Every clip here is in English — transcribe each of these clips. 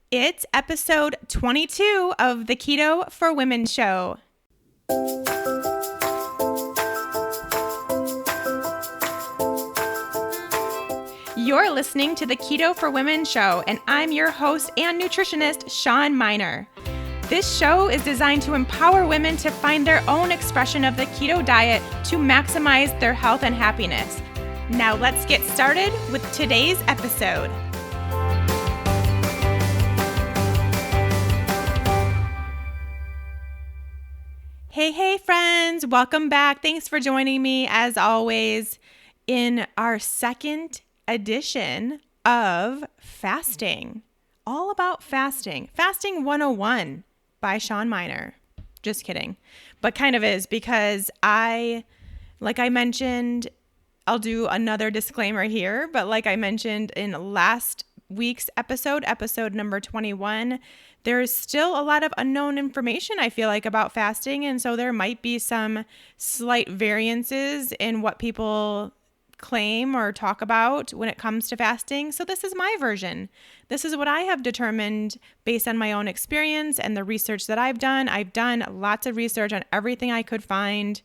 It's episode 22 of the Keto for Women show. You're listening to the Keto for Women show, and I'm your host and nutritionist, Shawn Miner. This show is designed to empower women to find their own expression of the keto diet to maximize their health and happiness. Now let's get started with today's episode. Hey friends, welcome back. Thanks for joining me as always in our second edition of fasting. All about fasting. Fasting 101 by Shawn Miner. Just kidding. But kind of is, because like I mentioned, I'll do another disclaimer here, but like I mentioned in last week's episode number 21, there's still a lot of unknown information, I feel like, about fasting. And so there might be some slight variances in what people claim or talk about when it comes to fasting. So this is my version. This is what I have determined based on my own experience and the research that I've done. I've done lots of research on everything I could find.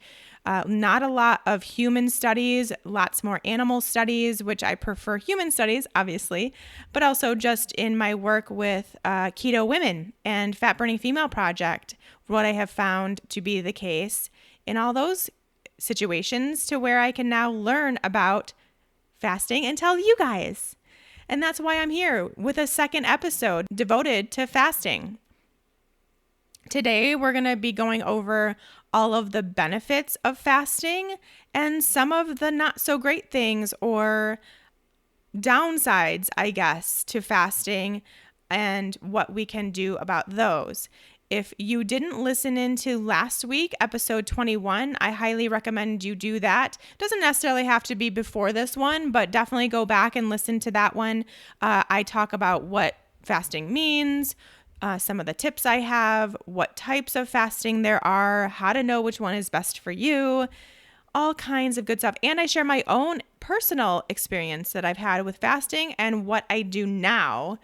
Not a lot of human studies, lots more animal studies, which I prefer human studies, obviously, but also just in my work with Keto Women and Fat Burning Female Project, what I have found to be the case in all those situations, to where I can now learn about fasting and tell you guys. And that's why I'm here with a second episode devoted to fasting. Today, we're going to be going over all of the benefits of fasting and some of the not so great things or downsides, I guess, to fasting and what we can do about those. If you didn't listen into last week, episode 21, I highly recommend you do that. Doesn't necessarily have to be before this one, but definitely go back and listen to that one. I talk about what fasting means, some of the tips I have, what types of fasting there are, how to know which one is best for you, all kinds of good stuff. And I share my own personal experience that I've had with fasting and what I do now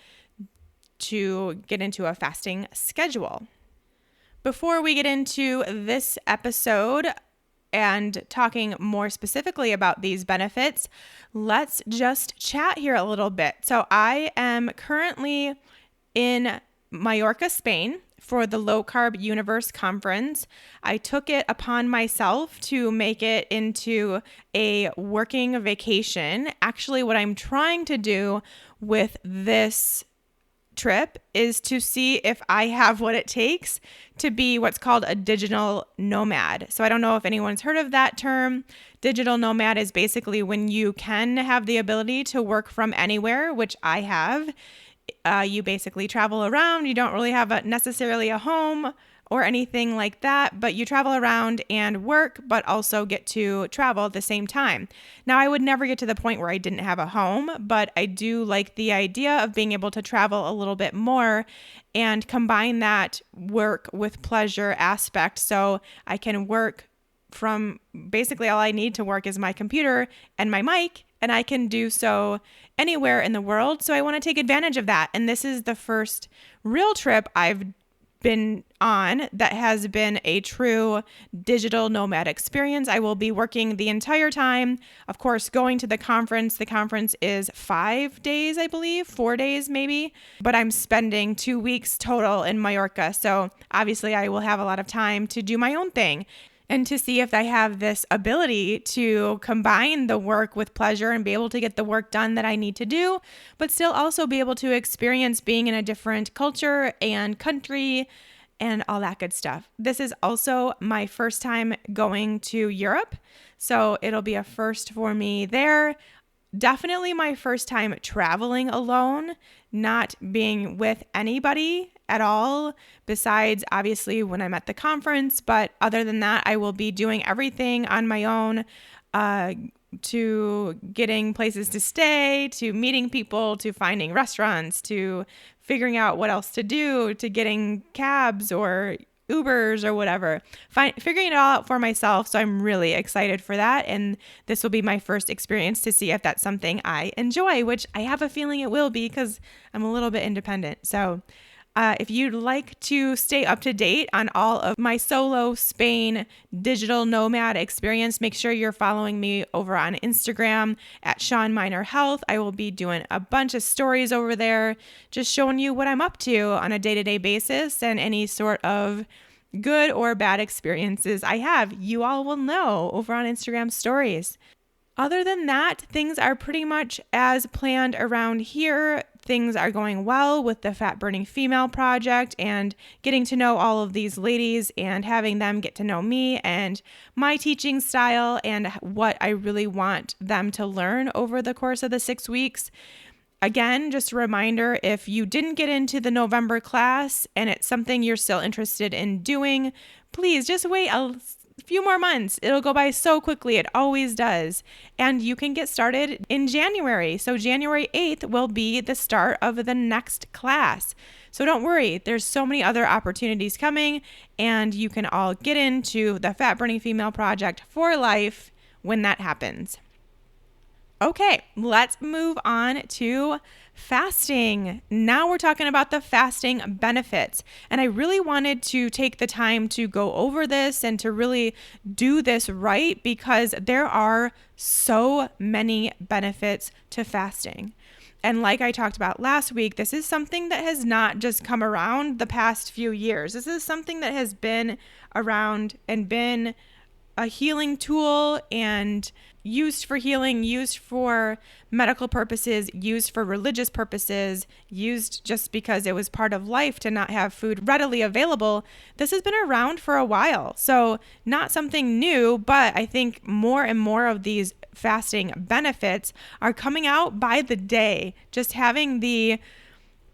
to get into a fasting schedule. Before we get into this episode and talking more specifically about these benefits, let's just chat here a little bit. So I am currently in Mallorca, Spain for the Low Carb Universe Conference. I took it upon myself to make it into a working vacation. Actually, what I'm trying to do with this trip is to see if I have what it takes to be what's called a digital nomad. So I don't know if anyone's heard of that term. Digital nomad is basically when you can have the ability to work from anywhere, which I have. You basically travel around. You don't really have necessarily a home or anything like that, but you travel around and work, but also get to travel at the same time. Now, I would never get to the point where I didn't have a home, but I do like the idea of being able to travel a little bit more and combine that work with pleasure aspect. So I can work from basically all I need to work is my computer and my mic, and I can do so anywhere in the world. So I want to take advantage of that. And this is the first real trip I've been on that has been a true digital nomad experience. I will be working the entire time. Of course, going to the conference. The conference is 5 days, I believe, 4 days maybe, but I'm spending 2 weeks total in Mallorca. So obviously I will have a lot of time to do my own thing and to see if I have this ability to combine the work with pleasure and be able to get the work done that I need to do, but still also be able to experience being in a different culture and country and all that good stuff. This is also my first time going to Europe, so it'll be a first for me there. Definitely my first time traveling alone, not being with anybody at all, besides obviously when I'm at the conference. But other than that, I will be doing everything on my own, to getting places to stay, to meeting people, to finding restaurants, to figuring out what else to do, to getting cabs or Ubers or whatever, figuring it all out for myself. So I'm really excited for that. And this will be my first experience to see if that's something I enjoy, which I have a feeling it will be because I'm a little bit independent. So if you'd like to stay up to date on all of my solo Spain digital nomad experience, make sure you're following me over on Instagram at Shawn Miner Health. I will be doing a bunch of stories over there, just showing you what I'm up to on a day-to-day basis and any sort of good or bad experiences I have. You all will know over on Instagram stories. Other than that, things are pretty much as planned around here. Things are going well with the Fat Burning Female Project and getting to know all of these ladies and having them get to know me and my teaching style and what I really want them to learn over the course of the 6 weeks. Again, just a reminder, if you didn't get into the November class and it's something you're still interested in doing, please just wait a few more months. It'll go by so quickly. It always does. And you can get started in January. So January 8th will be the start of the next class. So don't worry. There's so many other opportunities coming and you can all get into the Fat Burning Female Project for life when that happens. Okay, let's move on to fasting. Now we're talking about the fasting benefits. And I really wanted to take the time to go over this and to really do this right because there are so many benefits to fasting. And like I talked about last week, this is something that has not just come around the past few years. This is something that has been around and been a healing tool and used for healing, used for medical purposes, used for religious purposes, used just because it was part of life to not have food readily available. This has been around for a while. So not something new, but I think more and more of these fasting benefits are coming out by the day. Just having the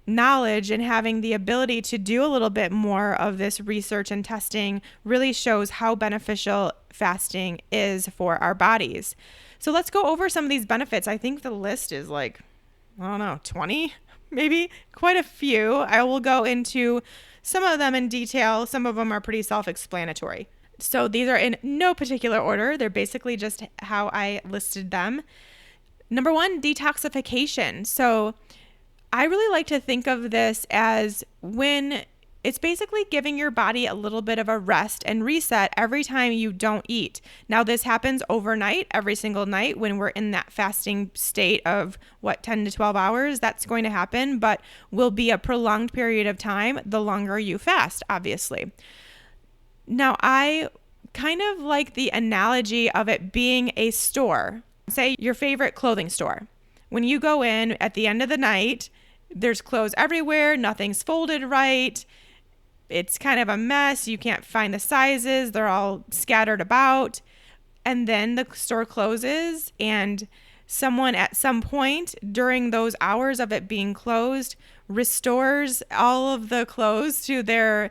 knowledge and having the ability to do a little bit more of this research and testing really shows how beneficial fasting is for our bodies. So let's go over some of these benefits. I think the list is 20, maybe quite a few. I will go into some of them in detail. Some of them are pretty self-explanatory. So these are in no particular order. They're basically just how I listed them. Number 1, detoxification. So I really like to think of this as when it's basically giving your body a little bit of a rest and reset every time you don't eat. Now, this happens overnight, every single night when we're in that fasting state of 10 to 12 hours. That's going to happen, but will be a prolonged period of time the longer you fast, obviously. Now, I kind of like the analogy of it being a store. Say your favorite clothing store. When you go in at the end of the night, there's clothes everywhere. Nothing's folded right. It's kind of a mess. You can't find the sizes. They're all scattered about. And then the store closes and someone at some point during those hours of it being closed restores all of the clothes to their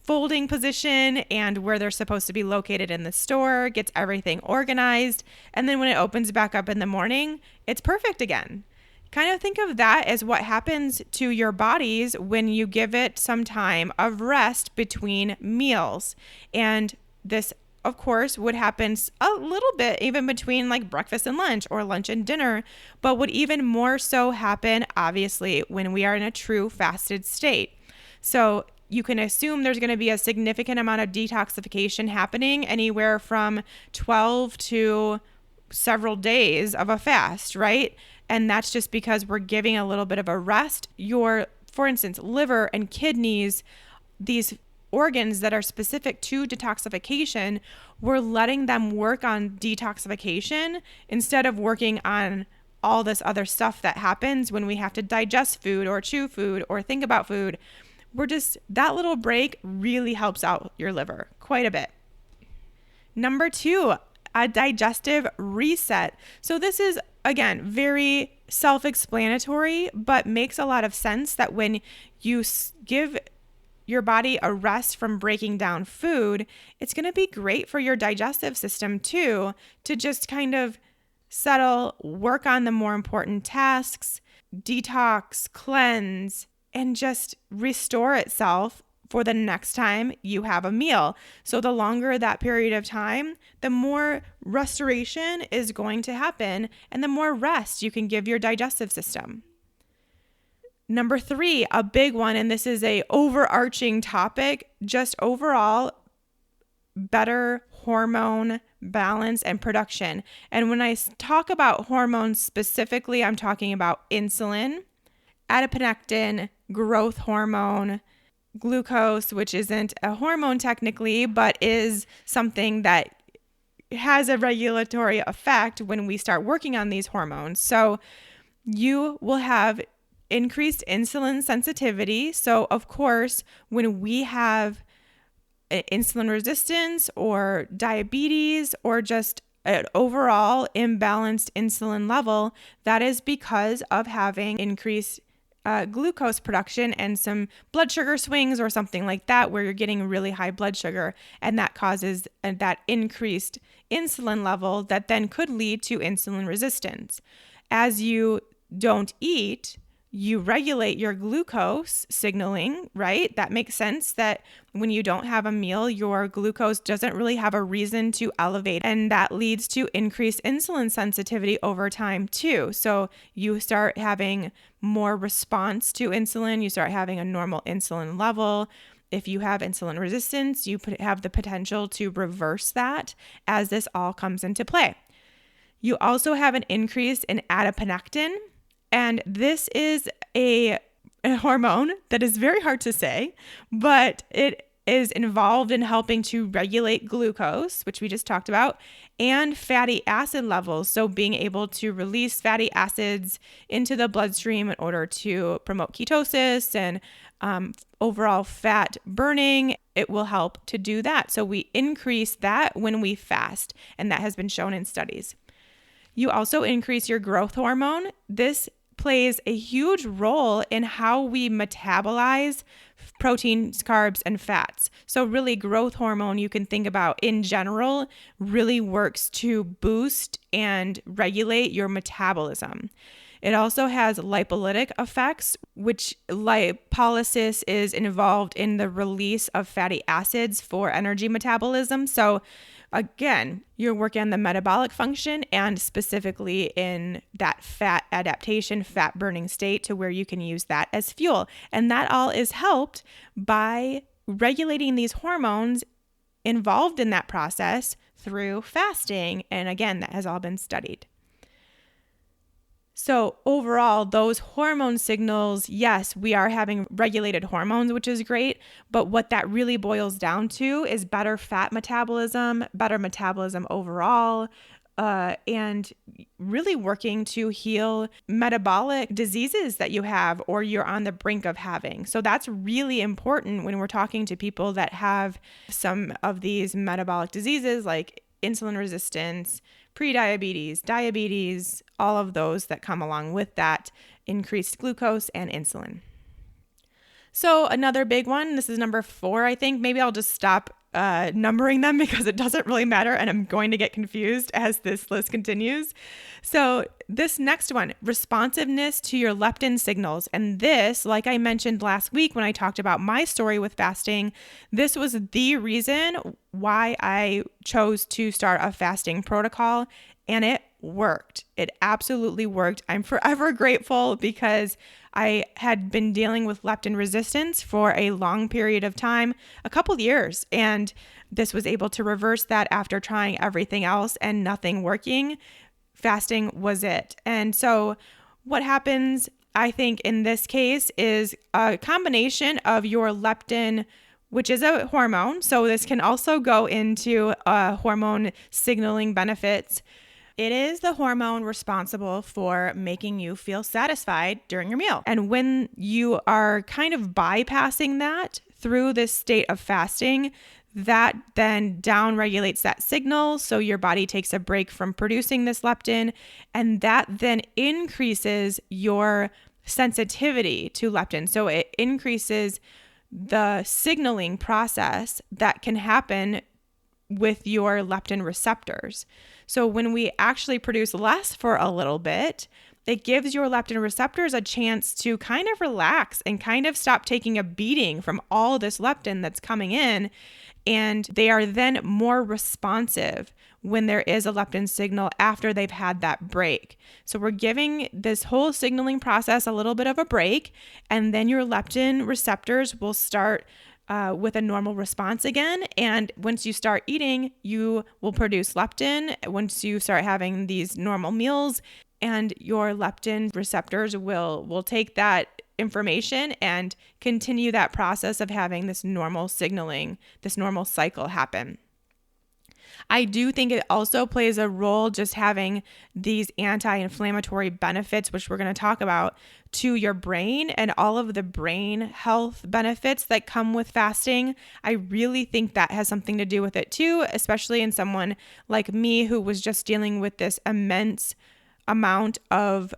folding position and where they're supposed to be located in the store, gets everything organized. And then when it opens back up in the morning, it's perfect again. Kind of think of that as what happens to your bodies when you give it some time of rest between meals. And this, of course, would happen a little bit even between breakfast and lunch or lunch and dinner, but would even more so happen, obviously, when we are in a true fasted state. So you can assume there's going to be a significant amount of detoxification happening anywhere from 12 to several days of a fast, right? And that's just because we're giving a little bit of a rest. For instance, liver and kidneys, these organs that are specific to detoxification, we're letting them work on detoxification instead of working on all this other stuff that happens when we have to digest food or chew food or think about food. That little break really helps out your liver quite a bit. Number 2, a digestive reset. So this is, again, very self-explanatory, but makes a lot of sense that when you give your body a rest from breaking down food, it's going to be great for your digestive system too, to just kind of settle, work on the more important tasks, detox, cleanse, and just restore itself for the next time you have a meal. So the longer that period of time, the more restoration is going to happen and the more rest you can give your digestive system. Number 3, a big one, and this is a overarching topic, just overall better hormone balance and production. And when I talk about hormones specifically, I'm talking about insulin, adiponectin, growth hormone, glucose, which isn't a hormone technically, but is something that has a regulatory effect when we start working on these hormones. So you will have increased insulin sensitivity. So of course, when we have insulin resistance or diabetes or just an overall imbalanced insulin level, that is because of having increased glucose production and some blood sugar swings or something like that, where you're getting really high blood sugar, and that causes that increased insulin level that then could lead to insulin resistance. As you don't eat, you regulate your glucose signaling, right? That makes sense that when you don't have a meal, your glucose doesn't really have a reason to elevate, and that leads to increased insulin sensitivity over time too. So you start having more response to insulin, you start having a normal insulin level. If you have insulin resistance, you have the potential to reverse that as this all comes into play. You also have an increase in adiponectin. And this is a hormone that is very hard to say, but it is involved in helping to regulate glucose, which we just talked about, and fatty acid levels. So being able to release fatty acids into the bloodstream in order to promote ketosis and overall fat burning, it will help to do that. So we increase that when we fast, and that has been shown in studies. You also increase your growth hormone. This plays a huge role in how we metabolize proteins, carbs, and fats. So really, growth hormone, you can think about in general, really works to boost and regulate your metabolism. It also has lipolytic effects, which lipolysis is involved in the release of fatty acids for energy metabolism. So again, you're working on the metabolic function and specifically in that fat adaptation, fat burning state to where you can use that as fuel. And that all is helped by regulating these hormones involved in that process through fasting. And again, that has all been studied. So overall, those hormone signals, yes, we are having regulated hormones, which is great. But what that really boils down to is better fat metabolism, better metabolism overall, and really working to heal metabolic diseases that you have or you're on the brink of having. So that's really important when we're talking to people that have some of these metabolic diseases like insulin resistance, prediabetes, diabetes, all of those that come along with that increased glucose and insulin. So another big one, this is number 4, I think. Maybe I'll just stop numbering them because it doesn't really matter and I'm going to get confused as this list continues. So this next one, responsiveness to your leptin signals. And this, like I mentioned last week when I talked about my story with fasting, this was the reason why I chose to start a fasting protocol, and it worked. It absolutely worked. I'm forever grateful because I had been dealing with leptin resistance for a long period of time, a couple years, and this was able to reverse that after trying everything else and nothing working. Fasting was it. And so what happens, I think, in this case is a combination of your leptin, which is a hormone. So this can also go into hormone signaling benefits. It is the hormone responsible for making you feel satisfied during your meal. And when you are kind of bypassing that through this state of fasting, that then downregulates that signal. So your body takes a break from producing this leptin, and that then increases your sensitivity to leptin. So it increases the signaling process that can happen with your leptin receptors. So when we actually produce less for a little bit, it gives your leptin receptors a chance to kind of relax and kind of stop taking a beating from all this leptin that's coming in. And they are then more responsive when there is a leptin signal after they've had that break. So we're giving this whole signaling process a little bit of a break, and then your leptin receptors will start with a normal response again. And once you start eating, you will produce leptin. Once you start having these normal meals, and your leptin receptors will take that information and continue that process of having this normal signaling, this normal cycle happen. I do think it also plays a role just having these anti-inflammatory benefits, which we're going to talk about, to your brain and all of the brain health benefits that come with fasting. I really think that has something to do with it too, especially in someone like me who was just dealing with this immense amount of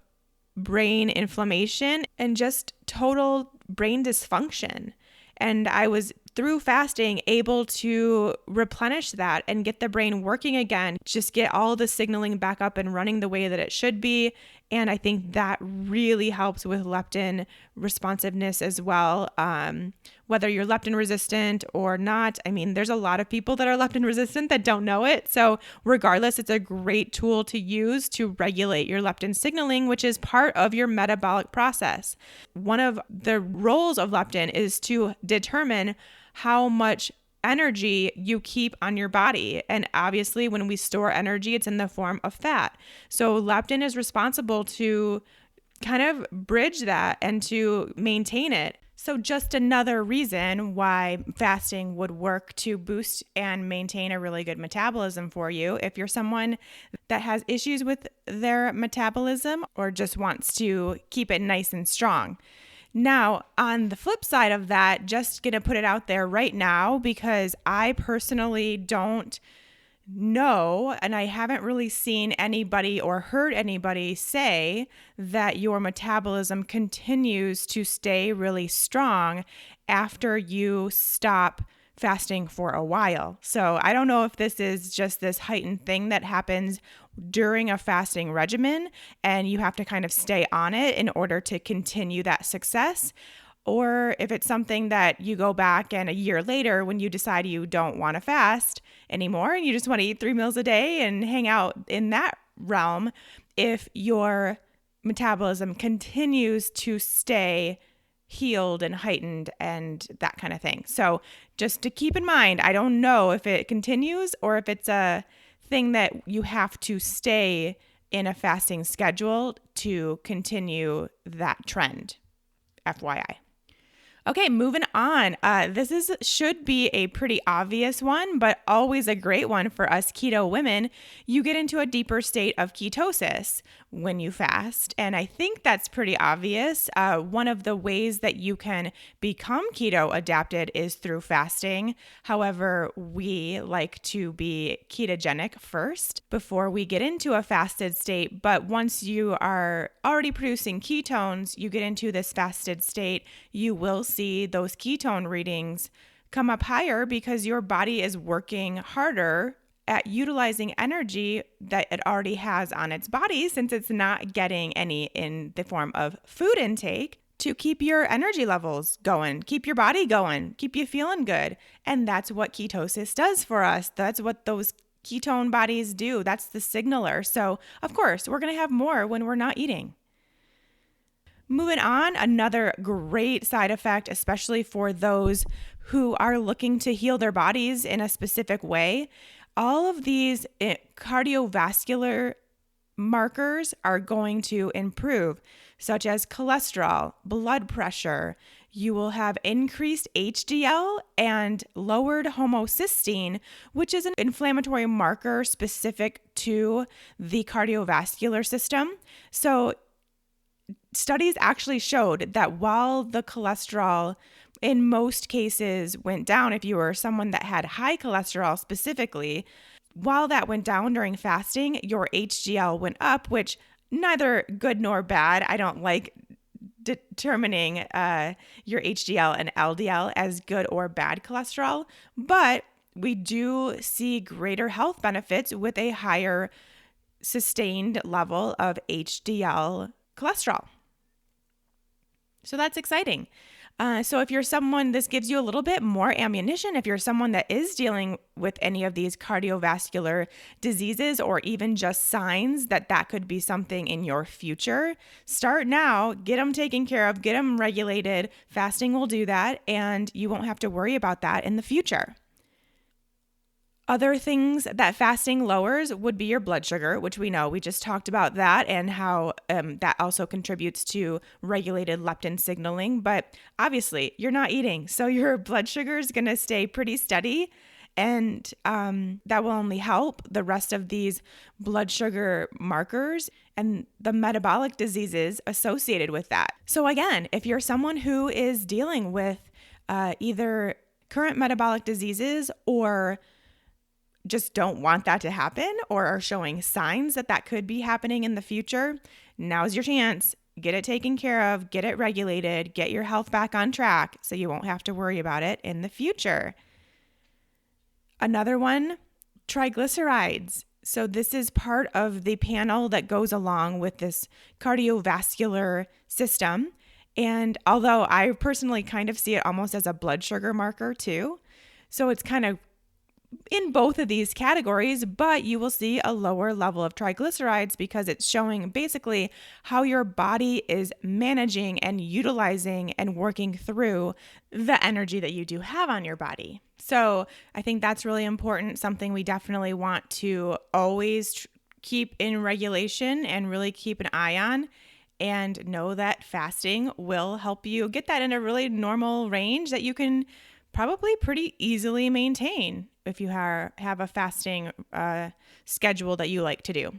brain inflammation and just total brain dysfunction. And I was, through fasting, able to replenish that and get the brain working again, just get all the signaling back up and running the way that it should be. And I think that really helps with leptin responsiveness as well. Whether you're leptin resistant or not, I mean, there's a lot of people that are leptin resistant that don't know it. So regardless, it's a great tool to use to regulate your leptin signaling, which is part of your metabolic process. One of the roles of leptin is to determine how much energy you keep on your body. And obviously, when we store energy, it's in the form of fat. So leptin is responsible to kind of bridge that and to maintain it. So just another reason why fasting would work to boost and maintain a really good metabolism for you if you're someone that has issues with their metabolism or just wants to keep it nice and strong. Now, on the flip side of that, just going to put it out there right now because I personally don't know, and I haven't really seen anybody or heard anybody say that your metabolism continues to stay really strong after you stop fasting for a while. So I don't know if this is just this heightened thing that happens during a fasting regimen and you have to kind of stay on it in order to continue that success, or if it's something that you go back and a year later when you decide you don't want to fast anymore and you just want to eat 3 meals a day and hang out in that realm, if your metabolism continues to stay healed and heightened and that kind of thing. So just to keep in mind, I don't know if it continues or if it's a thing that you have to stay in a fasting schedule to continue that trend. FYI. Okay, moving on. This should be a pretty obvious one, but always a great one for us keto women. You get into a deeper state of ketosis when you fast, and I think that's pretty obvious. One of the ways that you can become keto adapted is through fasting. However, we like to be ketogenic first before we get into a fasted state, but once you are already producing ketones, you get into this fasted state, you will see those ketone readings come up higher because your body is working harder at utilizing energy that it already has on its body since it's not getting any in the form of food intake to keep your energy levels going, keep your body going, keep you feeling good. And that's what ketosis does for us. That's what those ketone bodies do. That's the signaler. So of course, we're going to have more when we're not eating. Moving on, another great side effect, especially for those who are looking to heal their bodies in a specific way, all of these cardiovascular markers are going to improve, such as cholesterol, blood pressure. You will have increased HDL and lowered homocysteine, which is an inflammatory marker specific to the cardiovascular system. So studies actually showed that while the cholesterol in most cases went down, if you were someone that had high cholesterol specifically, while that went down during fasting, your HDL went up, which neither good nor bad. I don't like determining your HDL and LDL as good or bad cholesterol, but we do see greater health benefits with a higher sustained level of HDL cholesterol. So that's exciting. So if you're someone, this gives you a little bit more ammunition. If you're someone that is dealing with any of these cardiovascular diseases or even just signs that could be something in your future, start now, get them taken care of, get them regulated. Fasting will do that, and you won't have to worry about that in the future. Other things that fasting lowers would be your blood sugar, which we know. We just talked about that and how that also contributes to regulated leptin signaling. But obviously, you're not eating, so your blood sugar is going to stay pretty steady. And that will only help the rest of these blood sugar markers and the metabolic diseases associated with that. So again, if you're someone who is dealing with either current metabolic diseases or just don't want that to happen or are showing signs that could be happening in the future, now's your chance. Get it taken care of, get it regulated, get your health back on track so you won't have to worry about it in the future. Another one, triglycerides. So this is part of the panel that goes along with this cardiovascular system. And although I personally kind of see it almost as a blood sugar marker too, so it's kind of in both of these categories, but you will see a lower level of triglycerides because it's showing basically how your body is managing and utilizing and working through the energy that you do have on your body. So I think that's really important, something we definitely want to always keep in regulation and really keep an eye on. And know that fasting will help you get that in a really normal range that you can probably pretty easily maintain if you have a fasting schedule that you like to do.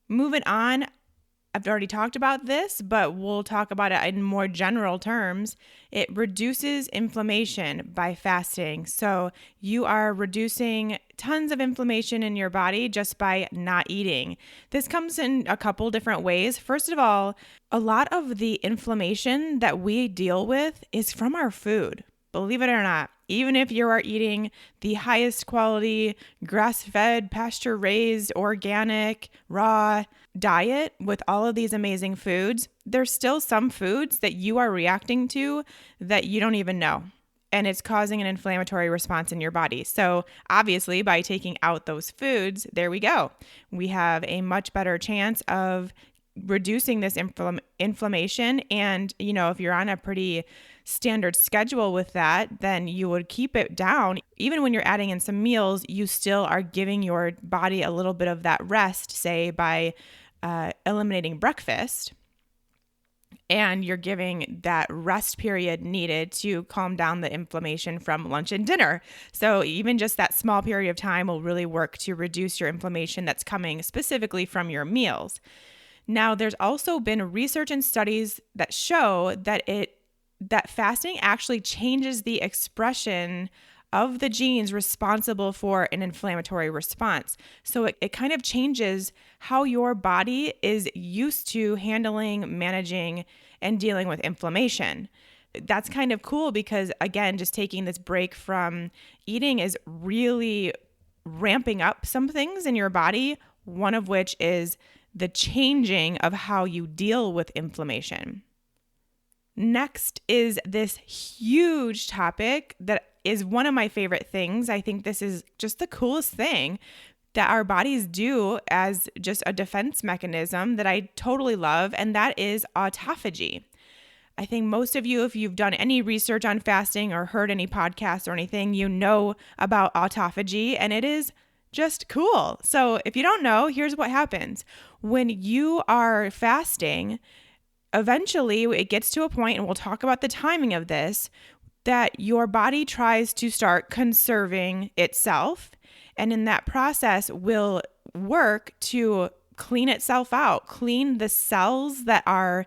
Moving on, I've already talked about this, but we'll talk about it in more general terms. It reduces inflammation by fasting. So you are reducing tons of inflammation in your body just by not eating. This comes in a couple different ways. First of all, a lot of the inflammation that we deal with is from our food. Believe it or not, even if you are eating the highest quality, grass-fed, pasture-raised, organic, raw diet with all of these amazing foods, there's still some foods that you are reacting to that you don't even know. And it's causing an inflammatory response in your body. So obviously, by taking out those foods, there we go. We have a much better chance of reducing this inflammation. And, if you're on a pretty standard schedule with that, then you would keep it down. Even when you're adding in some meals, you still are giving your body a little bit of that rest, say by eliminating breakfast. And you're giving that rest period needed to calm down the inflammation from lunch and dinner. So even just that small period of time will really work to reduce your inflammation that's coming specifically from your meals. Now, there's also been research and studies that show that fasting actually changes the expression of the genes responsible for an inflammatory response. So it kind of changes how your body is used to handling, managing, and dealing with inflammation. That's kind of cool because, again, just taking this break from eating is really ramping up some things in your body, one of which is the changing of how you deal with inflammation. Next is this huge topic that is one of my favorite things. I think this is just the coolest thing that our bodies do as just a defense mechanism that I totally love, and that is autophagy. I think most of you, if you've done any research on fasting or heard any podcasts or anything, you know about autophagy, and it is just cool. So if you don't know, here's what happens. When you are fasting, eventually it gets to a point, and we'll talk about the timing of this, that your body tries to start conserving itself. And in that process will work to clean itself out, clean the cells that are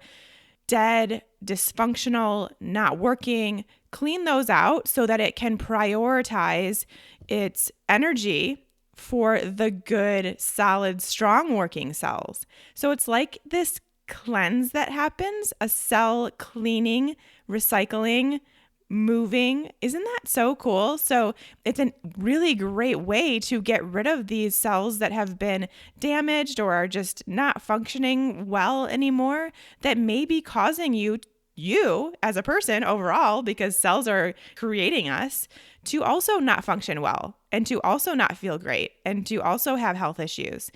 dead, dysfunctional, not working, clean those out so that it can prioritize its energy for the good, solid, strong working cells. So it's like this cleanse that happens, a cell cleaning, recycling, moving. Isn't that so cool? So it's a really great way to get rid of these cells that have been damaged or are just not functioning well anymore that may be causing you as a person overall, because cells are creating us, to also not function well and to also not feel great and to also have health issues.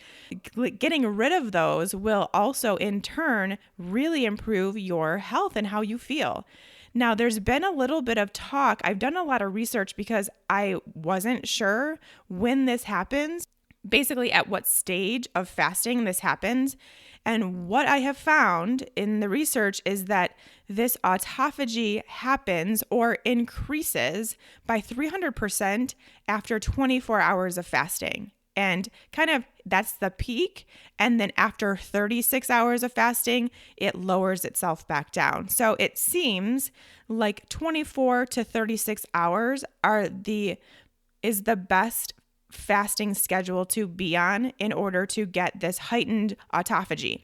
Getting rid of those will also in turn really improve your health and how you feel. Now, there's been a little bit of talk. I've done a lot of research because I wasn't sure when this happens, basically at what stage of fasting this happens. And what I have found in the research is that this autophagy happens or increases by 300% after 24 hours of fasting. And kind of that's the peak. And then after 36 hours of fasting, it lowers itself back down. So it seems like 24 to 36 hours is the best fasting schedule to be on in order to get this heightened autophagy.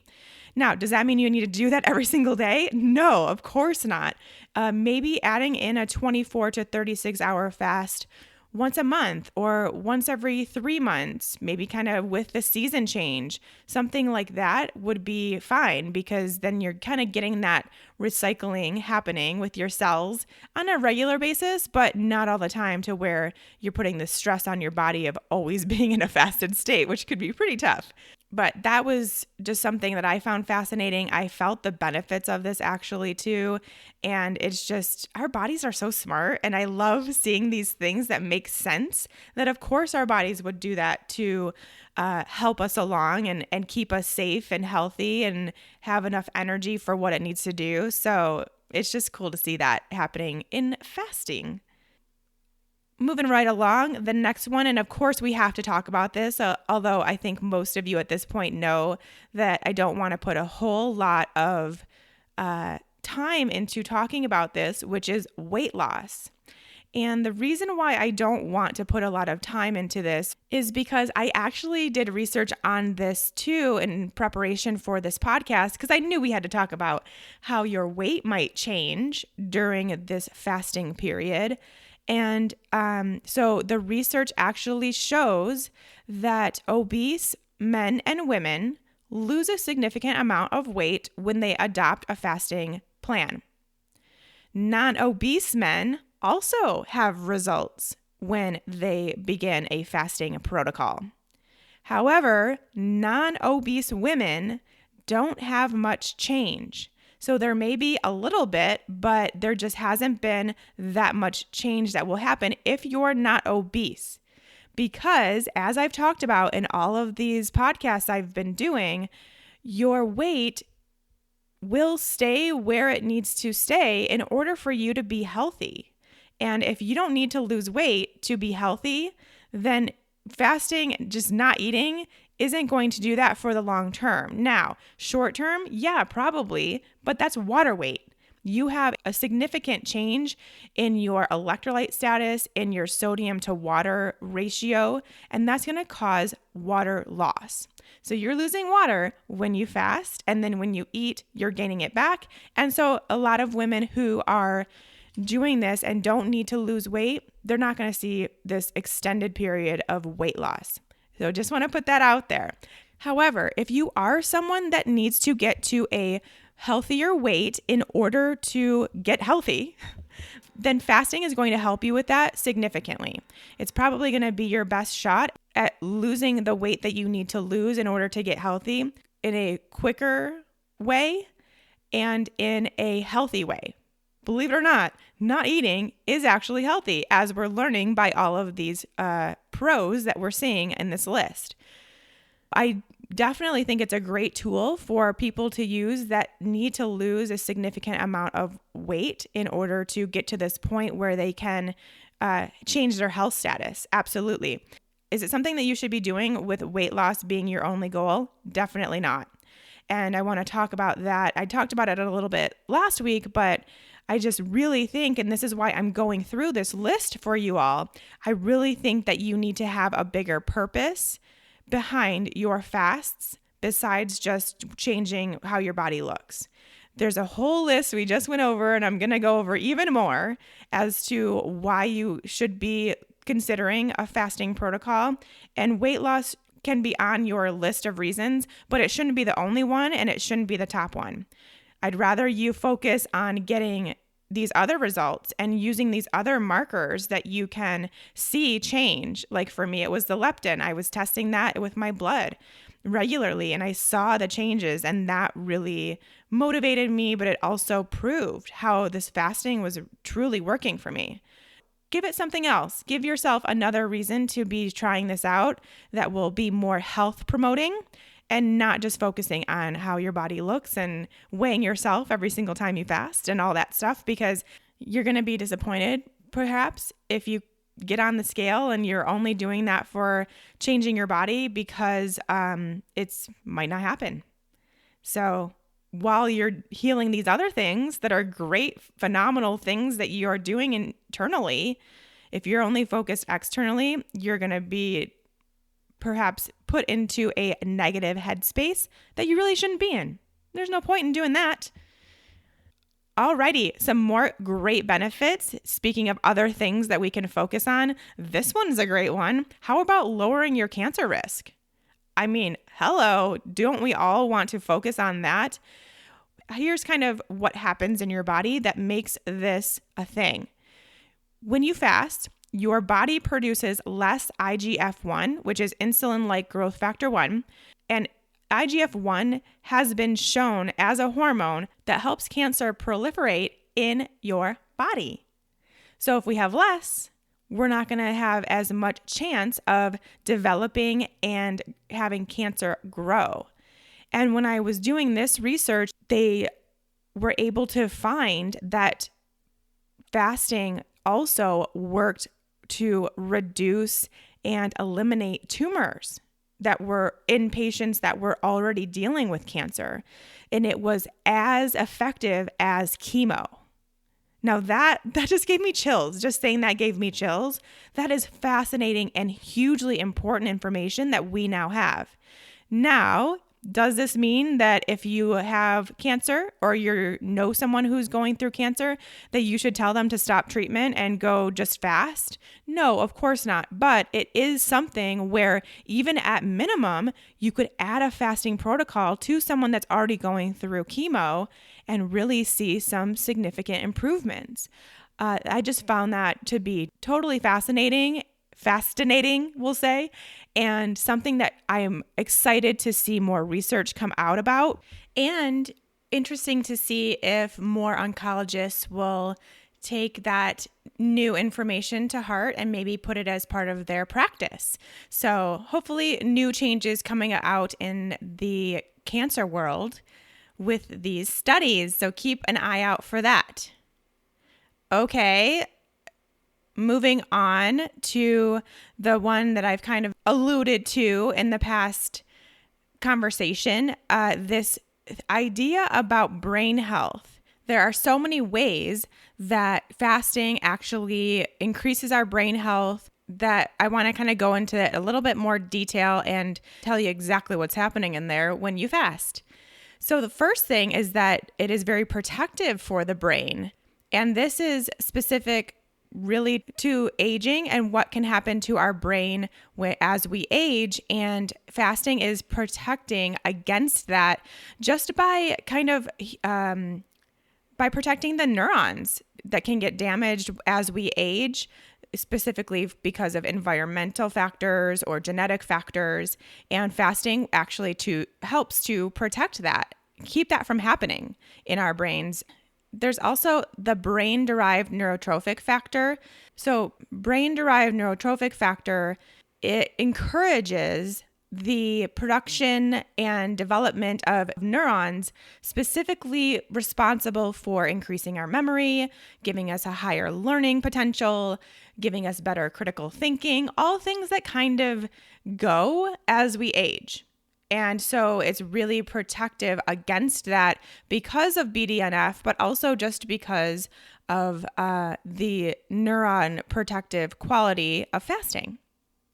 Now, does that mean you need to do that every single day? No, of course not. Maybe adding in a 24 to 36 hour fast once a month or once every 3 months, maybe kind of with the season change, something like that would be fine, because then you're kind of getting that recycling happening with your cells on a regular basis, but not all the time to where you're putting the stress on your body of always being in a fasted state, which could be pretty tough. But that was just something that I found fascinating. I felt the benefits of this actually too. And it's just, our bodies are so smart. And I love seeing these things that make sense, that of course our bodies would do that to help us along and keep us safe and healthy and have enough energy for what it needs to do. So it's just cool to see that happening in fasting. Moving right along, the next one, and of course we have to talk about this, although I think most of you at this point know that I don't want to put a whole lot of time into talking about this, which is weight loss. And the reason why I don't want to put a lot of time into this is because I actually did research on this too in preparation for this podcast, because I knew we had to talk about how your weight might change during this fasting period. And so the research actually shows that obese men and women lose a significant amount of weight when they adopt a fasting plan. Non-obese men also have results when they begin a fasting protocol. However, non-obese women don't have much change. So there may be a little bit, but there just hasn't been that much change that will happen if you're not obese. Because as I've talked about in all of these podcasts I've been doing, your weight will stay where it needs to stay in order for you to be healthy. And if you don't need to lose weight to be healthy, then fasting, just not eating, isn't going to do that for the long term. Now, short term, yeah, probably, but that's water weight. You have a significant change in your electrolyte status, in your sodium to water ratio, and that's going to cause water loss. So you're losing water when you fast, and then when you eat, you're gaining it back. And so a lot of women who are doing this and don't need to lose weight, they're not going to see this extended period of weight loss. So just want to put that out there. However, if you are someone that needs to get to a healthier weight in order to get healthy, then fasting is going to help you with that significantly. It's probably going to be your best shot at losing the weight that you need to lose in order to get healthy in a quicker way and in a healthy way. Believe it or not eating is actually healthy, as we're learning by all of these pros that we're seeing in this list. I definitely think it's a great tool for people to use that need to lose a significant amount of weight in order to get to this point where they can change their health status. Absolutely. Is it something that you should be doing with weight loss being your only goal? Definitely not. And I want to talk about that. I talked about it a little bit last week, but I just really think, and this is why I'm going through this list for you all, I really think that you need to have a bigger purpose behind your fasts besides just changing how your body looks. There's a whole list we just went over, and I'm going to go over even more as to why you should be considering a fasting protocol. And weight loss can be on your list of reasons, but it shouldn't be the only one, and it shouldn't be the top one. I'd rather you focus on getting these other results and using these other markers that you can see change. Like for me, it was the leptin. I was testing that with my blood regularly, and I saw the changes, and that really motivated me, but it also proved how this fasting was truly working for me. Give it something else. Give yourself another reason to be trying this out that will be more health promoting and not just focusing on how your body looks and weighing yourself every single time you fast and all that stuff, because you're going to be disappointed perhaps if you get on the scale and you're only doing that for changing your body, because it's might not happen. So while you're healing these other things that are great, phenomenal things that you are doing internally, if you're only focused externally, you're going to be perhaps put into a negative headspace that you really shouldn't be in. There's no point in doing that. Alrighty, some more great benefits. Speaking of other things that we can focus on, this one's a great one. How about lowering your cancer risk? I mean, hello, don't we all want to focus on that? Here's kind of what happens in your body that makes this a thing. When you fast, your body produces less IGF-1, which is insulin-like growth factor 1, and IGF-1 has been shown as a hormone that helps cancer proliferate in your body. So if we have less, we're not going to have as much chance of developing and having cancer grow. And when I was doing this research, they were able to find that fasting also worked to reduce and eliminate tumors that were in patients that were already dealing with cancer. And it was as effective as chemo. Now that just gave me chills. Just saying that gave me chills. That is fascinating and hugely important information that we now have. Now, does this mean that if you have cancer or you know someone who's going through cancer, that you should tell them to stop treatment and go just fast? No, of course not. But it is something where even at minimum, you could add a fasting protocol to someone that's already going through chemo and really see some significant improvements. I just found that to be totally fascinating, we'll say, and something that I am excited to see more research come out about, and interesting to see if more oncologists will take that new information to heart and maybe put it as part of their practice. So hopefully new changes coming out in the cancer world with these studies. So keep an eye out for that. Okay. Moving on to the one that I've kind of alluded to in the past conversation, this idea about brain health. There are so many ways that fasting actually increases our brain health that I want to kind of go into a little bit more detail and tell you exactly what's happening in there when you fast. So the first thing is that it is very protective for the brain. And this is specific really to aging and what can happen to our brain as we age. And fasting is protecting against that just by kind of by protecting the neurons that can get damaged as we age, specifically because of environmental factors or genetic factors. And fasting actually helps to protect that, keep that from happening in our brains. There's also the brain-derived neurotrophic factor. So brain-derived neurotrophic factor, it encourages the production and development of neurons specifically responsible for increasing our memory, giving us a higher learning potential, giving us better critical thinking, all things that kind of go as we age. And so it's really protective against that because of BDNF, but also just because of the neuron protective quality of fasting.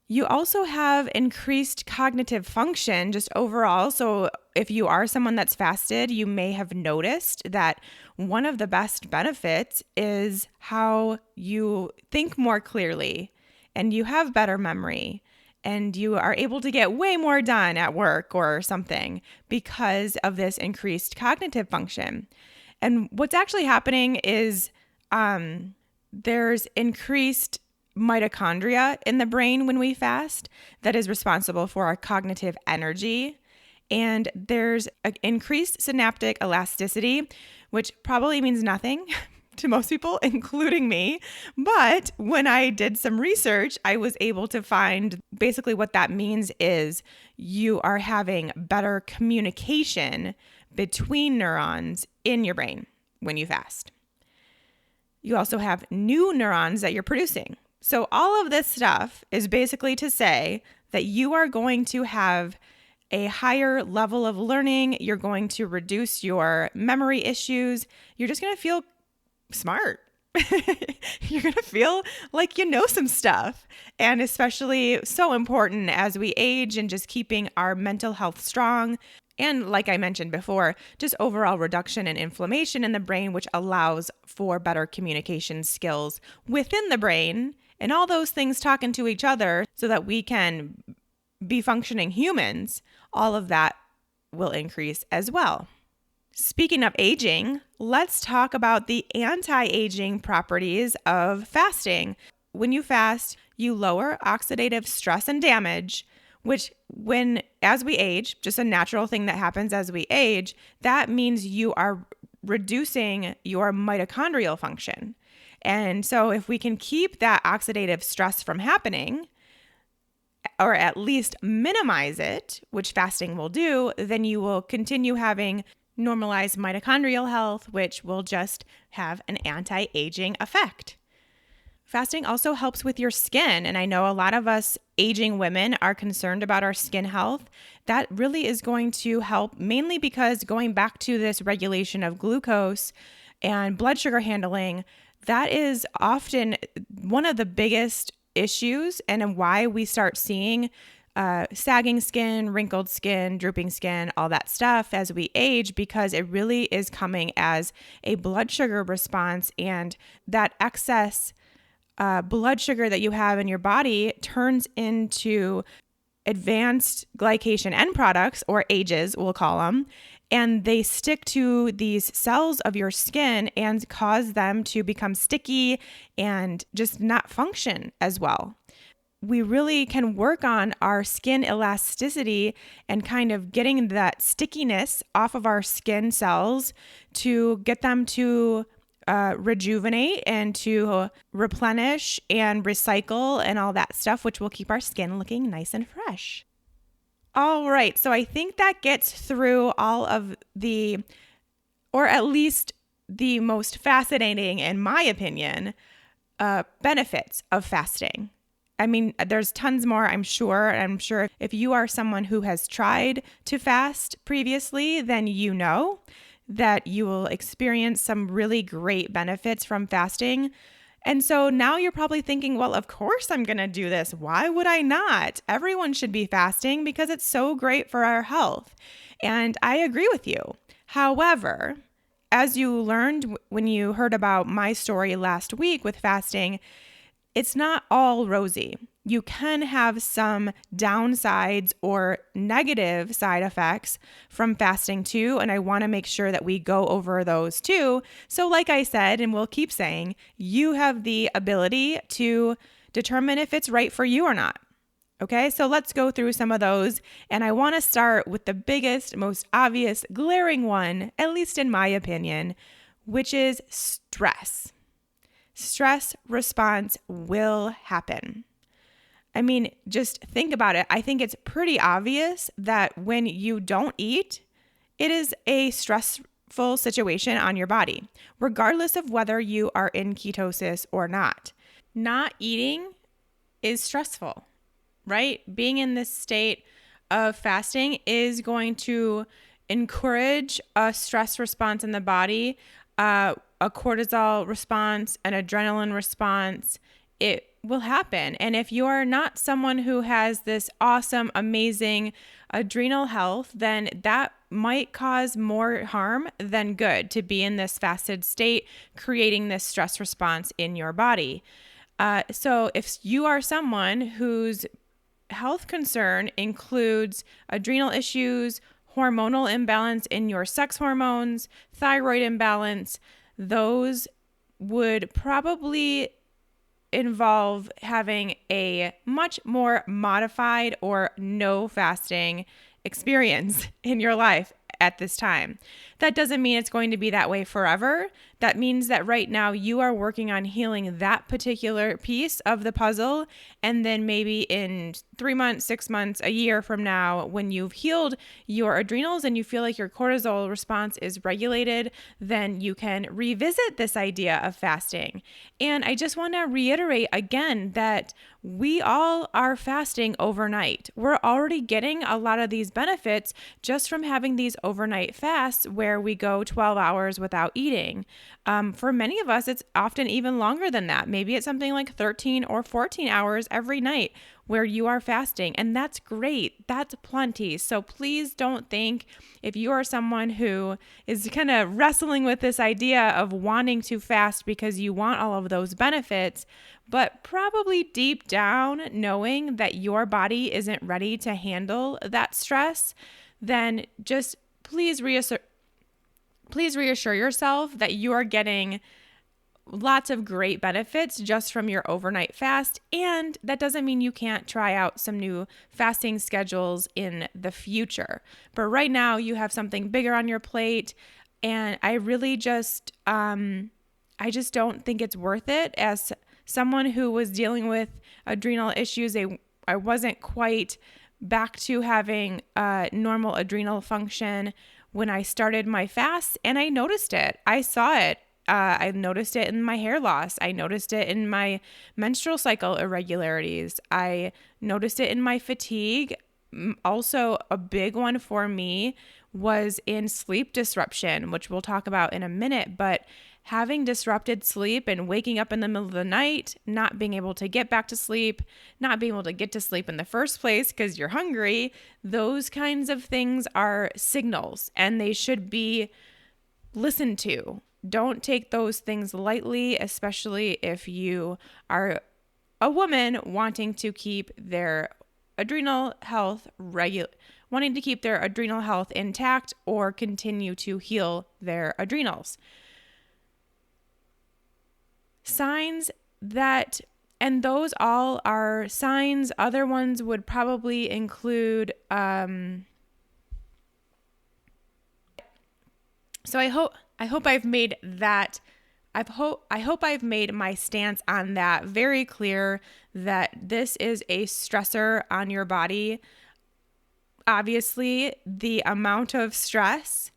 You also have increased cognitive function just overall. So if you are someone that's fasted, you may have noticed that one of the best benefits is how you think more clearly and you have better memory and you are able to get way more done at work or something because of this increased cognitive function. And what's actually happening is there's increased mitochondria in the brain when we fast that is responsible for our cognitive energy. And there's an increased synaptic elasticity, which probably means nothing to most people, including me. But when I did some research, I was able to find basically what that means is you are having better communication between neurons in your brain when you fast. You also have new neurons that you're producing. So all of this stuff is basically to say that you are going to have a higher level of learning. You're going to reduce your memory issues. You're just going to feel smart. You're going to feel like you know some stuff. And especially so important as we age and just keeping our mental health strong. And like I mentioned before, just overall reduction in inflammation in the brain, which allows for better communication skills within the brain and all those things talking to each other so that we can be functioning humans. All of that will increase as well. Speaking of aging, let's talk about the anti-aging properties of fasting. When you fast, you lower oxidative stress and damage, which as we age, just a natural thing that happens as we age, that means you are reducing your mitochondrial function. And so if we can keep that oxidative stress from happening, or at least minimize it, which fasting will do, then you will continue having normalized mitochondrial health, which will just have an anti-aging effect. Fasting also helps with your skin. And I know a lot of us aging women are concerned about our skin health. That really is going to help, mainly because going back to this regulation of glucose and blood sugar handling, that is often one of the biggest issues and why we start seeing sagging skin, wrinkled skin, drooping skin, all that stuff as we age, because it really is coming as a blood sugar response, and that excess blood sugar that you have in your body turns into advanced glycation end products, or AGEs, we'll call them, and they stick to these cells of your skin and cause them to become sticky and just not function as well. We really can work on our skin elasticity and kind of getting that stickiness off of our skin cells to get them to rejuvenate and to replenish and recycle and all that stuff, which will keep our skin looking nice and fresh. All right, so I think that gets through all of the, or at least the most fascinating, in my opinion, benefits of fasting. I mean, there's tons more, I'm sure. I'm sure if you are someone who has tried to fast previously, then you know that you will experience some really great benefits from fasting. And so now you're probably thinking, well, of course I'm going to do this. Why would I not? Everyone should be fasting because it's so great for our health. And I agree with you. However, as you learned when you heard about my story last week with fasting, it's not all rosy. You can have some downsides or negative side effects from fasting too, and I want to make sure that we go over those too. So like I said, and we'll keep saying, you have the ability to determine if it's right for you or not. Okay, so let's go through some of those, and I want to start with the biggest, most obvious, glaring one, at least in my opinion, which is stress. Stress response will happen. I mean, just think about it. I think it's pretty obvious that when you don't eat, it is a stressful situation on your body, regardless of whether you are in ketosis or not. Not eating is stressful, right? Being in this state of fasting is going to encourage a stress response in the body, a cortisol response, an adrenaline response. It will happen. And if you are not someone who has this awesome, amazing adrenal health, then that might cause more harm than good to be in this fasted state, creating this stress response in your body. So if you are someone whose health concern includes adrenal issues, hormonal imbalance in your sex hormones, thyroid imbalance, those would probably involve having a much more modified or no fasting experience in your life at this time. That doesn't mean it's going to be that way forever. That means that right now you are working on healing that particular piece of the puzzle. And then maybe in 3 months, 6 months, a year from now, when you've healed your adrenals and you feel like your cortisol response is regulated, then you can revisit this idea of fasting. And I just want to reiterate again that we all are fasting overnight. We're already getting a lot of these benefits just from having these overnight fasts where we go 12 hours without eating. For many of us, it's often even longer than that. Maybe it's something like 13 or 14 hours every night where you are fasting, and that's great. That's plenty. So please don't think, if you are someone who is kind of wrestling with this idea of wanting to fast because you want all of those benefits, but probably deep down knowing that your body isn't ready to handle that stress, then just please reassure yourself that you are getting lots of great benefits just from your overnight fast. And that doesn't mean you can't try out some new fasting schedules in the future. But right now you have something bigger on your plate. And I really just don't think it's worth it. As someone who was dealing with adrenal issues, I wasn't quite back to having normal adrenal function when I started my fast, and I noticed it. I saw it. I noticed it in my hair loss. I noticed it in my menstrual cycle irregularities. I noticed it in my fatigue. Also, a big one for me was in sleep disruption, which we'll talk about in a minute, but having disrupted sleep and waking up in the middle of the night, not being able to get back to sleep, not being able to get to sleep in the first place because you're hungry, those kinds of things are signals and they should be listened to. Don't take those things lightly, especially if you are a woman wanting to keep their adrenal health wanting to keep their adrenal health intact or continue to heal their adrenals. Signs that, and those all are signs. Other ones would probably include, so I hope I've made that, I hope I've made my stance on that very clear, that this is a stressor on your body. Obviously, the amount of stress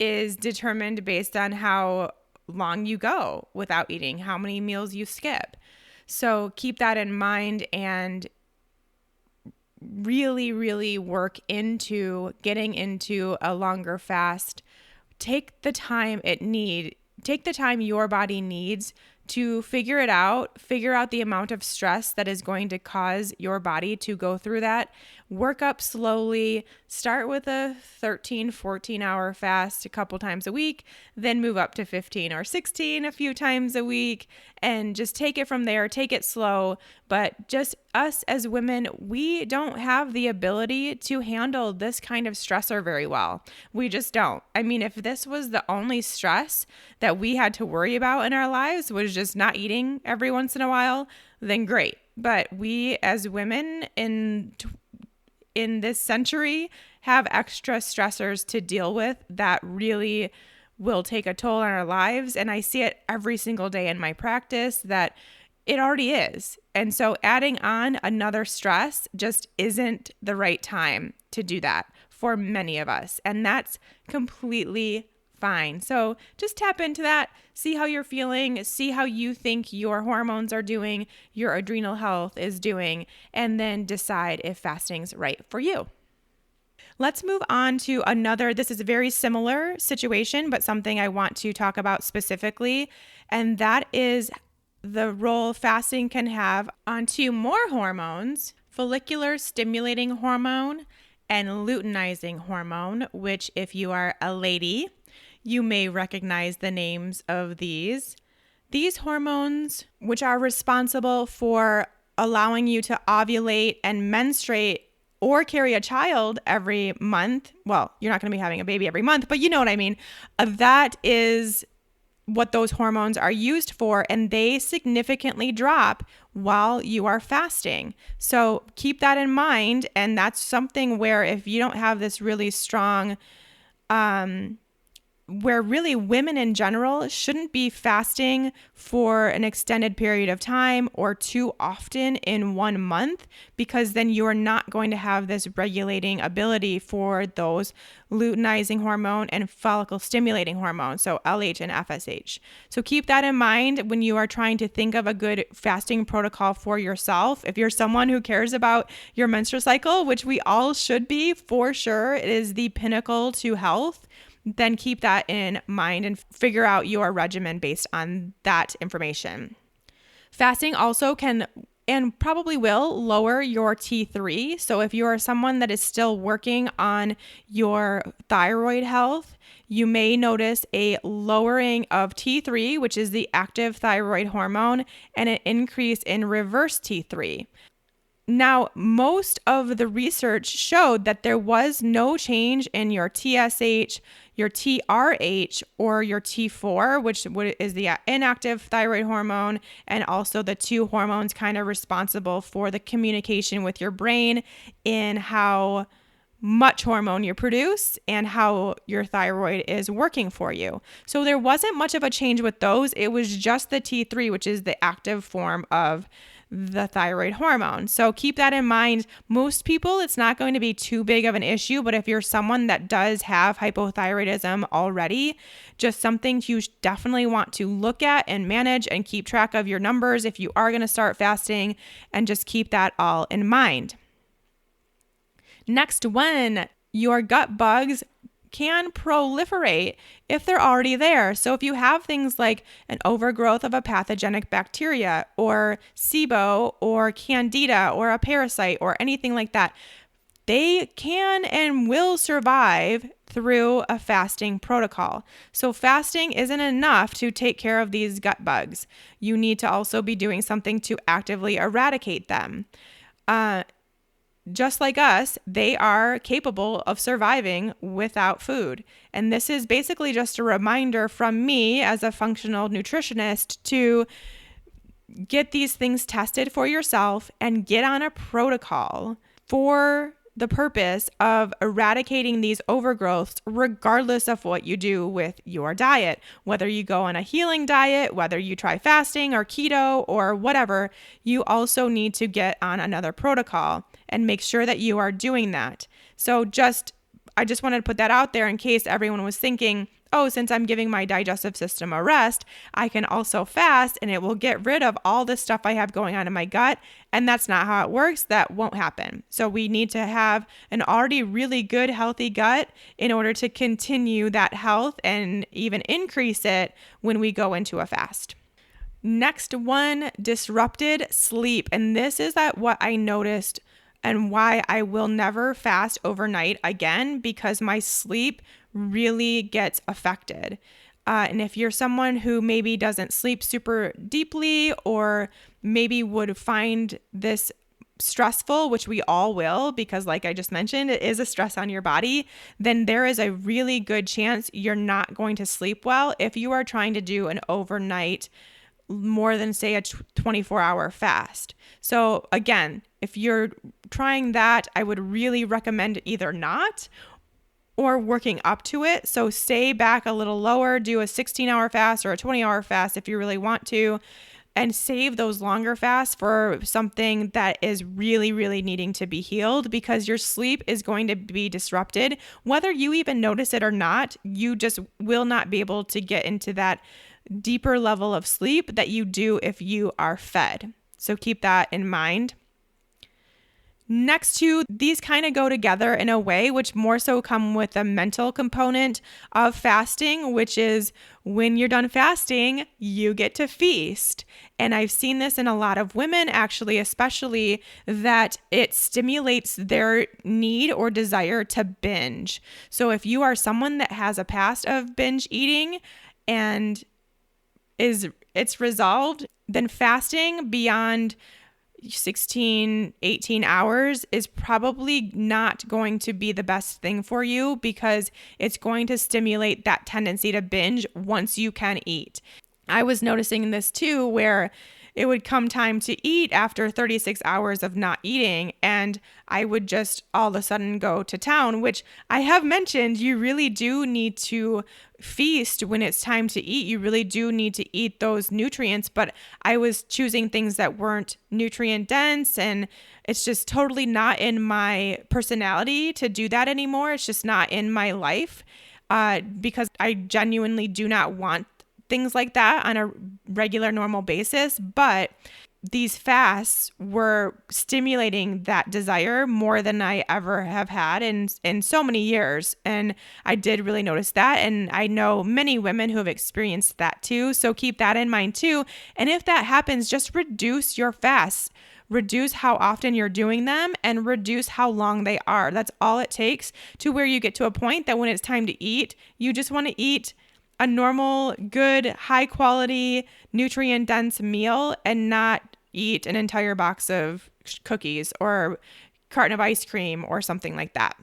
is determined based on how long you go without eating, how many meals you skip. So keep that in mind and really, really work into getting into a longer fast. Take the time your body needs to figure it out, figure out the amount of stress that is going to cause your body to go through that. Work up slowly, start with a 13, 14-hour fast a couple times a week, then move up to 15 or 16 a few times a week, and just take it from there, take it slow. But just us as women, we don't have the ability to handle this kind of stressor very well. We just don't. I mean, if this was the only stress that we had to worry about in our lives, was just not eating every once in a while, then great. But we as women in this century have extra stressors to deal with that really will take a toll on our lives. And I see it every single day in my practice that it already is. And so adding on another stress just isn't the right time to do that for many of us. And that's completely fine. So just tap into that, see how you're feeling, see how you think your hormones are doing, your adrenal health is doing, and then decide if fasting's right for you. Let's move on to another. This is a very similar situation, but something I want to talk about specifically, and that is the role fasting can have on two more hormones, follicular stimulating hormone and luteinizing hormone, which if you are a lady, you may recognize the names of these. These hormones, which are responsible for allowing you to ovulate and menstruate or carry a child every month. Well, you're not going to be having a baby every month, but you know what I mean. That is what those hormones are used for, and they significantly drop while you are fasting. So keep that in mind. And that's something where if you don't have this really strong, where really women in general shouldn't be fasting for an extended period of time or too often in 1 month, because then you are not going to have this regulating ability for those luteinizing hormone and follicle stimulating hormone, so LH and FSH. So keep that in mind when you are trying to think of a good fasting protocol for yourself. If you're someone who cares about your menstrual cycle, which we all should be for sure, it is the pinnacle to health, then keep that in mind and figure out your regimen based on that information. Fasting also can and probably will lower your T3. So if you are someone that is still working on your thyroid health, you may notice a lowering of T3, which is the active thyroid hormone, and an increase in reverse T3. Now, most of the research showed that there was no change in your TSH, your TRH, or your T4, which is the inactive thyroid hormone, and also the two hormones kind of responsible for the communication with your brain in how much hormone you produce and how your thyroid is working for you. So there wasn't much of a change with those. It was just the T3, which is the active form of the thyroid hormone. So keep that in mind. Most people, it's not going to be too big of an issue, but if you're someone that does have hypothyroidism already, just something you definitely want to look at and manage and keep track of your numbers if you are going to start fasting, and just keep that all in mind. Next one, your gut bugs can proliferate if they're already there. So if you have things like an overgrowth of a pathogenic bacteria or SIBO or candida or a parasite or anything like that, they can and will survive through a fasting protocol. So fasting isn't enough to take care of these gut bugs. You need to also be doing something to actively eradicate them. Just like us, they are capable of surviving without food. And this is basically just a reminder from me as a functional nutritionist to get these things tested for yourself and get on a protocol for the purpose of eradicating these overgrowths, regardless of what you do with your diet. Whether you go on a healing diet, whether you try fasting or keto or whatever, you also need to get on another protocol and make sure that you are doing that. So I just wanted to put that out there in case everyone was thinking, oh, since I'm giving my digestive system a rest, I can also fast and it will get rid of all the stuff I have going on in my gut. And that's not how it works. That won't happen. So we need to have an already really good, healthy gut in order to continue that health and even increase it when we go into a fast. Next one, disrupted sleep. And this is what I noticed and why I will never fast overnight again, because my sleep really gets affected. And if you're someone who maybe doesn't sleep super deeply, or maybe would find this stressful, which we all will, because like I just mentioned, it is a stress on your body, then there is a really good chance you're not going to sleep well if you are trying to do an overnight, more than say a 24-hour fast. So again, if you're trying that, I would really recommend either not or working up to it. So stay back a little lower, do a 16-hour fast or a 20-hour fast if you really want to, and save those longer fasts for something that is really, really needing to be healed, because your sleep is going to be disrupted. Whether you even notice it or not, you just will not be able to get into that deeper level of sleep that you do if you are fed. So keep that in mind. Next to these kind of go together in a way, which more so come with a mental component of fasting, which is when you're done fasting, you get to feast. And I've seen this in a lot of women, actually, especially that it stimulates their need or desire to binge. So if you are someone that has a past of binge eating and it's resolved, then fasting beyond 16, 18 hours is probably not going to be the best thing for you, because it's going to stimulate that tendency to binge once you can eat. I was noticing this too, where it would come time to eat after 36 hours of not eating, and I would just all of a sudden go to town, which I have mentioned, you really do need to feast when it's time to eat. You really do need to eat those nutrients, but I was choosing things that weren't nutrient dense, and it's just totally not in my personality to do that anymore. It's just not in my life, because I genuinely do not want things like that on a regular, normal basis. But these fasts were stimulating that desire more than I ever have had in so many years. And I did really notice that. And I know many women who have experienced that too. So keep that in mind too. And if that happens, just reduce your fasts. Reduce how often you're doing them and reduce how long they are. That's all it takes to where you get to a point that when it's time to eat, you just want to eat a normal, good, high quality, nutrient dense meal and not eat an entire box of cookies or carton of ice cream or something like that.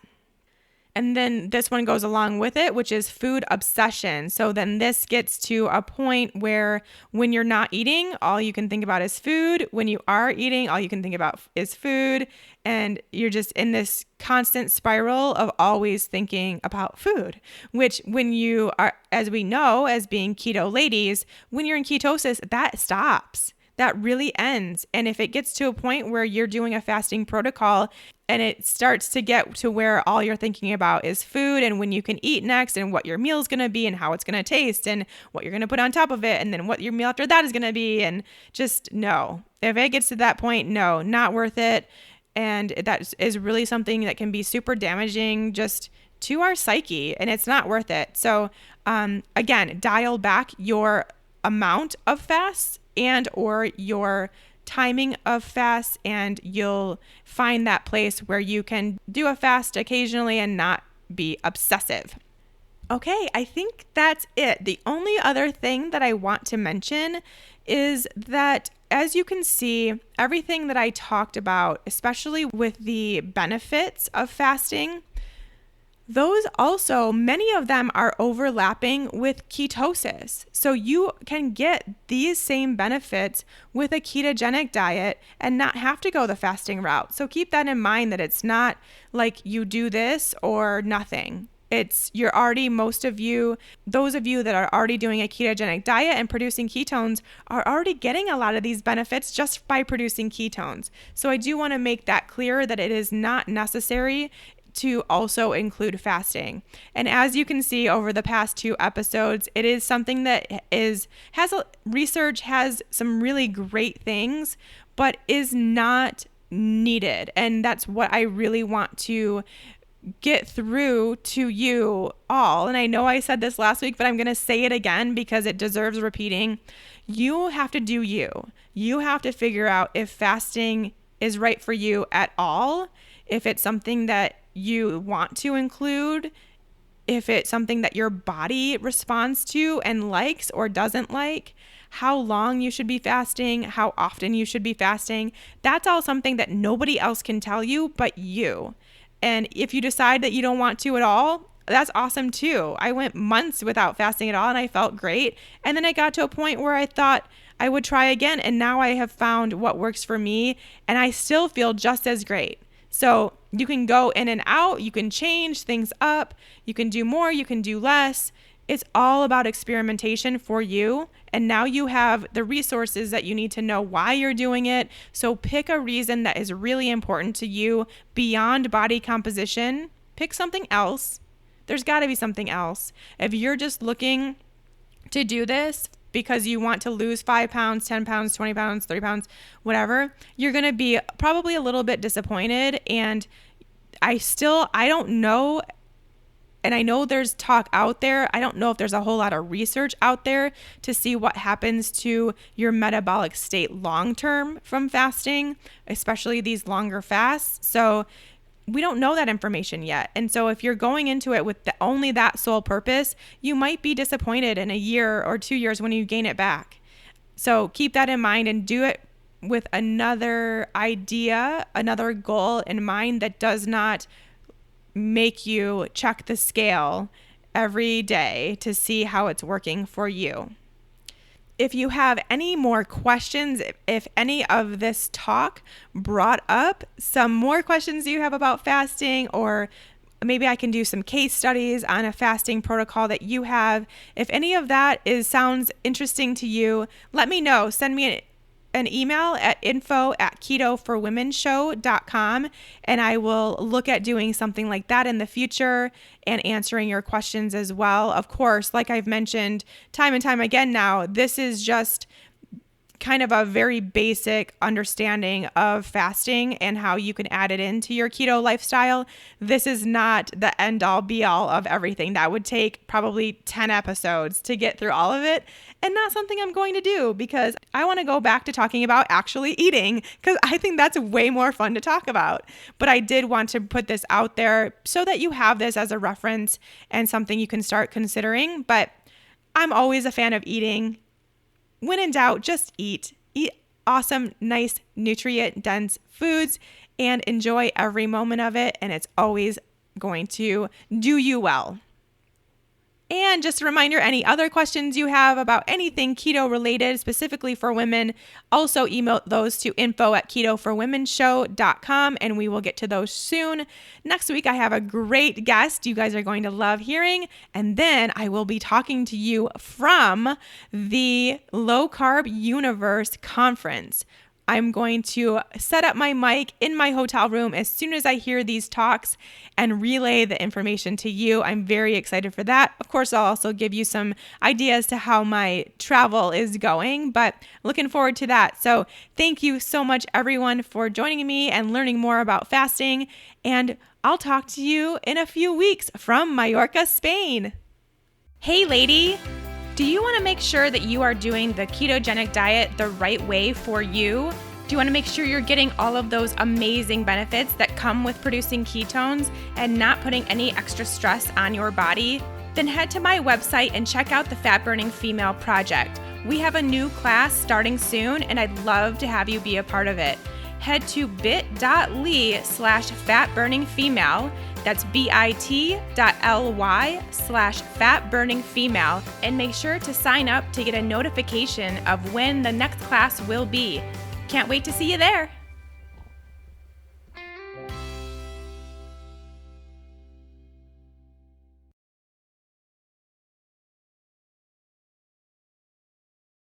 And then this one goes along with it, which is food obsession. So then this gets to a point where when you're not eating, all you can think about is food. When you are eating, all you can think about is food. And you're just in this constant spiral of always thinking about food, which when you are, as we know, as being keto ladies, when you're in ketosis, that stops. That really ends. And if it gets to a point where you're doing a fasting protocol and it starts to get to where all you're thinking about is food and when you can eat next and what your meal is going to be and how it's going to taste and what you're going to put on top of it and then what your meal after that is going to be, and just no. If it gets to that point, no, not worth it. And that is really something that can be super damaging just to our psyche, and it's not worth it. So again, dial back your amount of fasts and or your timing of fasts, and you'll find that place where you can do a fast occasionally and not be obsessive. Okay, I think that's it. The only other thing that I want to mention is that, as you can see, everything that I talked about, especially with the benefits of fasting, those also, many of them are overlapping with ketosis. So you can get these same benefits with a ketogenic diet and not have to go the fasting route. So keep that in mind, that it's not like you do this or nothing. You're already, most of you, those of you that are already doing a ketogenic diet and producing ketones are already getting a lot of these benefits just by producing ketones. So I do want to make that clear, that it is not necessary to also include fasting. And as you can see over the past 2 episodes, it is something that research has some really great things, but is not needed. And that's what I really want to get through to you all. And I know I said this last week, but I'm going to say it again because it deserves repeating. You have to do you. You have to figure out if fasting is right for you at all, if it's something that you want to include, if it's something that your body responds to and likes or doesn't like, how long you should be fasting, how often you should be fasting. That's all something that nobody else can tell you but you. And if you decide that you don't want to at all, that's awesome too. I went months without fasting at all and I felt great. And then I got to a point where I thought I would try again. And now I have found what works for me and I still feel just as great. So you can go in and out, you can change things up, you can do more, you can do less. It's all about experimentation for you. And now you have the resources that you need to know why you're doing it. So pick a reason that is really important to you beyond body composition. Pick something else. There's got to be something else. If you're just looking to do this because you want to lose 5 pounds, 10 pounds, 20 pounds, 30 pounds, whatever, you're going to be probably a little bit disappointed. And I don't know. And I know there's talk out there. I don't know if there's a whole lot of research out there to see what happens to your metabolic state long term from fasting, especially these longer fasts. So we don't know that information yet. And so if you're going into it with only that sole purpose, you might be disappointed in a year or 2 years when you gain it back. So keep that in mind and do it with another idea, another goal in mind that does not make you check the scale every day to see how it's working for you. If you have any more questions, if any of this talk brought up some more questions you have about fasting, or maybe I can do some case studies on a fasting protocol that you have. If any of that sounds interesting to you, let me know. Send me an email at info@ketoforwomenshow.com, and I will look at doing something like that in the future and answering your questions as well. Of course, like I've mentioned time and time again now, this is just kind of a very basic understanding of fasting and how you can add it into your keto lifestyle. This is not the end all be all of everything. That would take probably 10 episodes to get through all of it, and not something I'm going to do because I want to go back to talking about actually eating because I think that's way more fun to talk about. But I did want to put this out there so that you have this as a reference and something you can start considering. But I'm always a fan of eating. When in doubt, just eat. Eat awesome, nice, nutrient-dense foods and enjoy every moment of it, and it's always going to do you well. And just a reminder, any other questions you have about anything keto related, specifically for women, also email those to info@ketoforwomenshow.com, and we will get to those soon. Next week, I have a great guest you guys are going to love hearing. And then I will be talking to you from the Low Carb Universe Conference. I'm going to set up my mic in my hotel room as soon as I hear these talks and relay the information to you. I'm very excited for that. Of course, I'll also give you some ideas to how my travel is going, but looking forward to that. So thank you so much, everyone, for joining me and learning more about fasting. And I'll talk to you in a few weeks from Mallorca, Spain. Hey, lady. Do you want to make sure that you are doing the ketogenic diet the right way for you? Do you want to make sure you're getting all of those amazing benefits that come with producing ketones and not putting any extra stress on your body? Then head to my website and check out the Fat Burning Female Project. We have a new class starting soon, and I'd love to have you be a part of it. Head to bit.ly/fatburningfemale. That's bit.ly/fatburningfemale, and make sure to sign up to get a notification of when the next class will be. Can't wait to see you there.